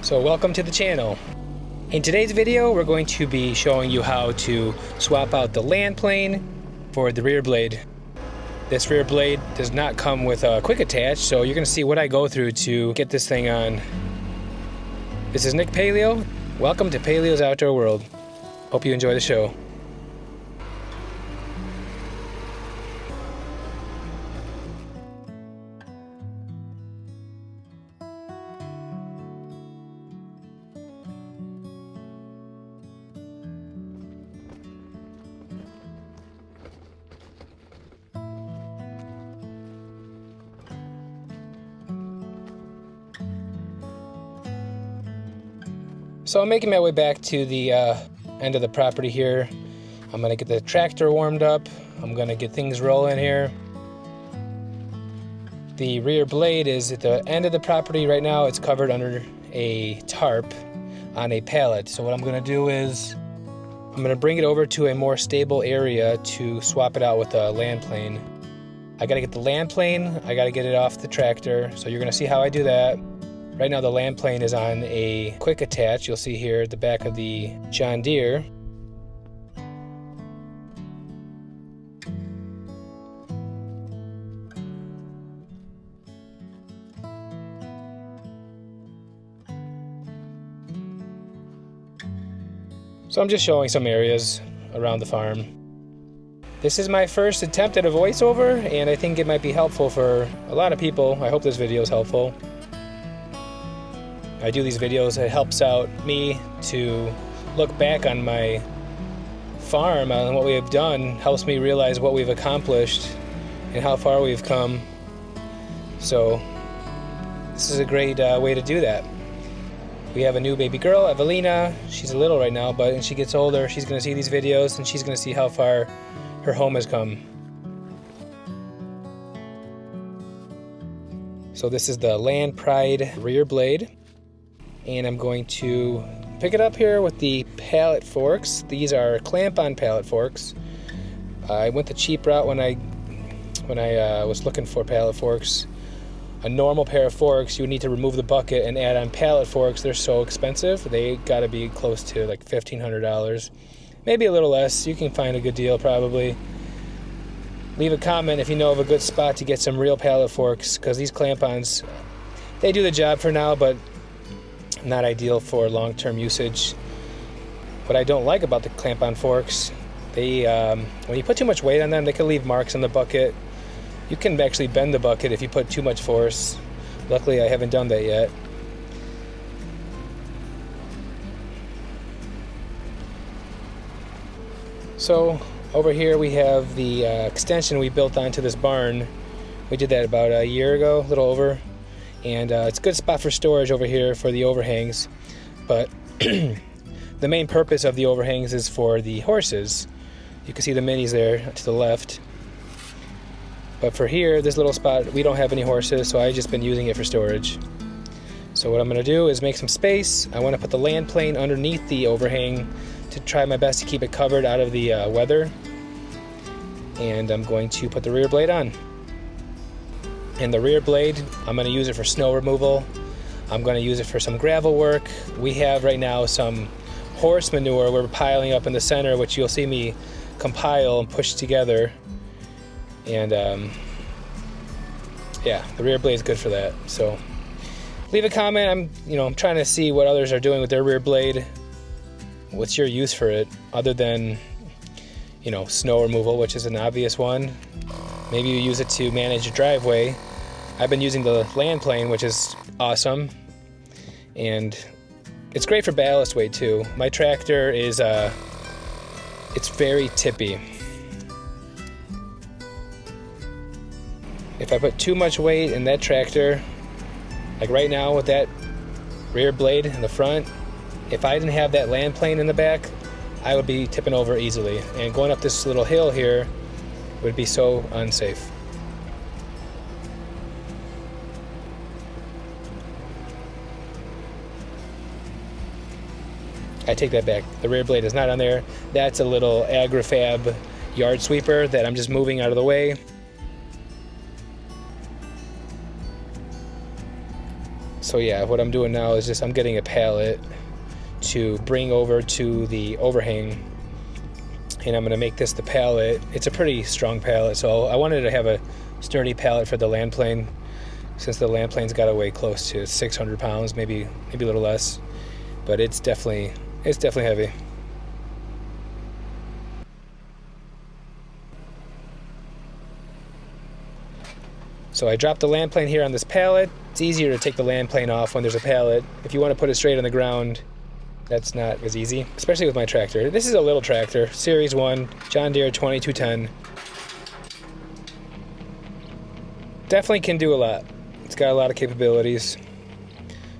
So welcome to the channel. In today's video we're going to be showing you how to swap out the land plane for the rear blade. This rear blade does not come with a quick attach, so you're going to see what I go through to get this thing on. This is Nick Paleo. Welcome to Paleo's Outdoor World. Hope you enjoy the show. So I'm making my way back to the end of the property here. I'm gonna get the tractor warmed up. I'm gonna get things rolling here. The rear blade is at the end of the property right now. It's covered under a tarp on a pallet. So what I'm gonna do is I'm gonna bring it over to a more stable area to swap it out with a land plane. I gotta get the land plane, I gotta get it off the tractor. So you're gonna see how I do that. Right now the land plane is on a quick attach. You'll see here at the back of the John Deere. So I'm just showing some areas around the farm. This is my first attempt at a voiceover, and I think it might be helpful for a lot of people. I hope this video is helpful. I do these videos, it helps out me to look back on my farm and what we have done, helps me realize what we've accomplished and how far we've come. So this is a great way to do that. We have a new baby girl, Evelina. She's little right now, but when she gets older, she's gonna see these videos and she's gonna see how far her home has come. So this is the Land Pride rear blade. And I'm going to pick it up here with the pallet forks. These are clamp-on pallet forks. I went the cheap route when I was looking for pallet forks. A normal pair of forks, you would need to remove the bucket and add on pallet forks. They're so expensive. They got to be close to like $1,500, maybe a little less. You can find a good deal probably. Leave a comment if you know of a good spot to get some real pallet forks, because these clamp-ons, they do the job for now, but not ideal for long-term usage. What I don't like about the clamp-on forks, they when you put too much weight on them, they can leave marks on the bucket. You can actually bend the bucket if you put too much force. Luckily, I haven't done that yet. So over here we have the extension we built onto this barn. We did that about a year ago, a little over. And it's a good spot for storage over here for the overhangs, but the main purpose of the overhangs is for the horses. You can see the minis there to the left. But for here, this little spot, we don't have any horses, so I've just been using it for storage. So what I'm going to do is make some space. I want to put the land plane underneath the overhang to try my best to keep it covered out of the weather. And I'm going to put the rear blade on. And the rear blade, I'm going to use it for snow removal. I'm going to use it for some gravel work. We have right now some horse manure we're piling up in the center, which you'll see me compile and push together. And yeah, the rear blade is good for that. So leave a comment. I'm trying to see what others are doing with their rear blade. What's your use for it other than, snow removal, which is an obvious one. Maybe you use it to manage your driveway. I've been using the land plane, which is awesome. And it's great for ballast weight too. My tractor is, it's very tippy. If I put too much weight in that tractor, like right now with that rear blade in the front, if I didn't have that land plane in the back, I would be tipping over easily. And going up this little hill here would be so unsafe. I take that back. The rear blade is not on there. That's a little agrifab yard sweeper that I'm just moving out of the way. So yeah, what I'm doing now is just I'm getting a pallet to bring over to the overhang, and I'm going to make this the pallet. It's a pretty strong pallet, so I wanted to have a sturdy pallet for the land plane, since the land plane's got to weigh close to 600 pounds, maybe a little less, but it's definitely heavy. So I dropped the land plane here on this pallet. It's easier to take the land plane off when there's a pallet. If you want to put it straight on the ground, that's not as easy, especially with my tractor. This is a little tractor, Series 1, John Deere 2210. Definitely can do a lot. It's got a lot of capabilities.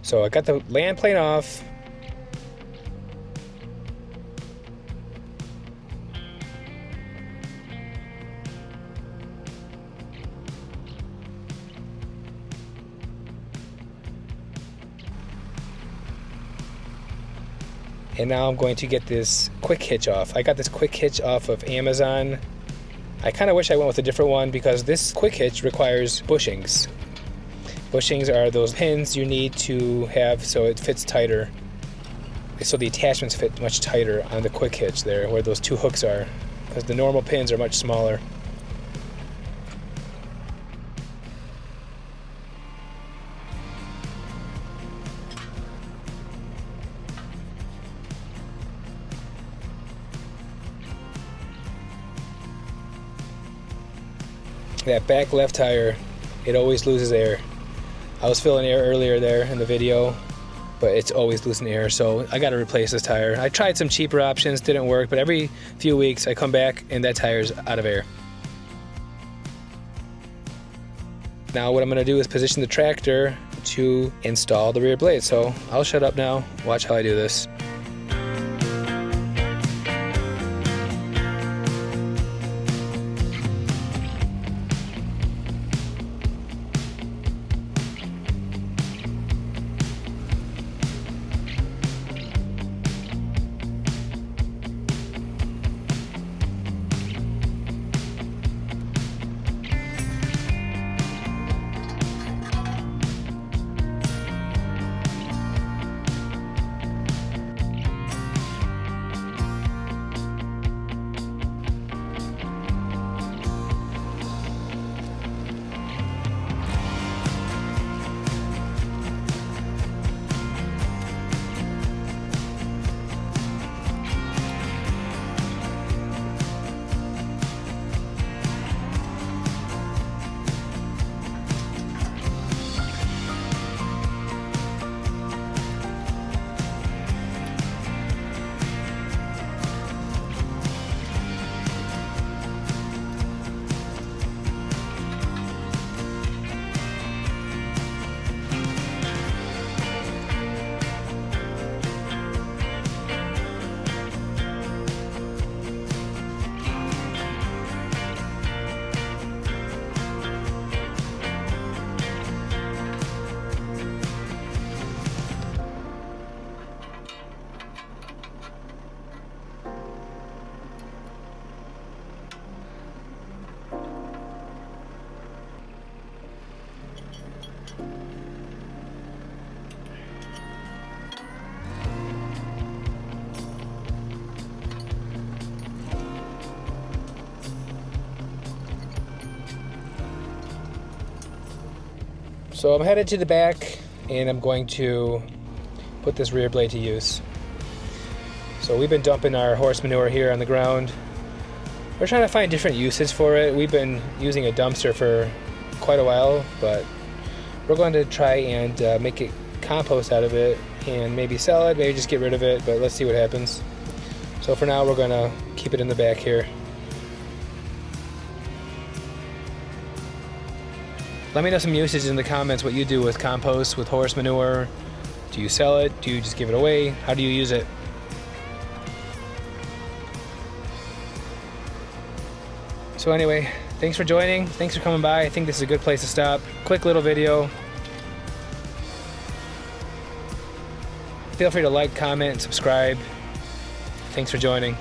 So I got the land plane off. And now I'm going to get this quick hitch off. I got this quick hitch off of Amazon. I kind of wish I went with a different one because this quick hitch requires bushings. Bushings are those pins you need to have so it fits tighter. So the attachments fit much tighter on the quick hitch there, where those two hooks are, because the normal pins are much smaller. That back left tire, it always loses air. I was filling air earlier there in the video, but it's always losing air, so I got to replace this tire. I tried some cheaper options, didn't work, but every few weeks I come back and that tire's out of air. Now what I'm going to do is position the tractor to install the rear blade. So I'll shut up now, watch how I do this. So I'm headed to the back and I'm going to put this rear blade to use. So we've been dumping our horse manure here on the ground. We're trying to find different uses for it. We've been using a dumpster for quite a while, but we're going to try and make it compost out of it and maybe sell it, maybe just get rid of it, but let's see what happens. So for now we're going to keep it in the back here. Let me know some usages in the comments, what you do with compost, with horse manure. Do you sell it? Do you just give it away? How do you use it? So anyway, thanks for joining. Thanks for coming by. I think this is a good place to stop. Quick little video. Feel free to like, comment, and subscribe. Thanks for joining.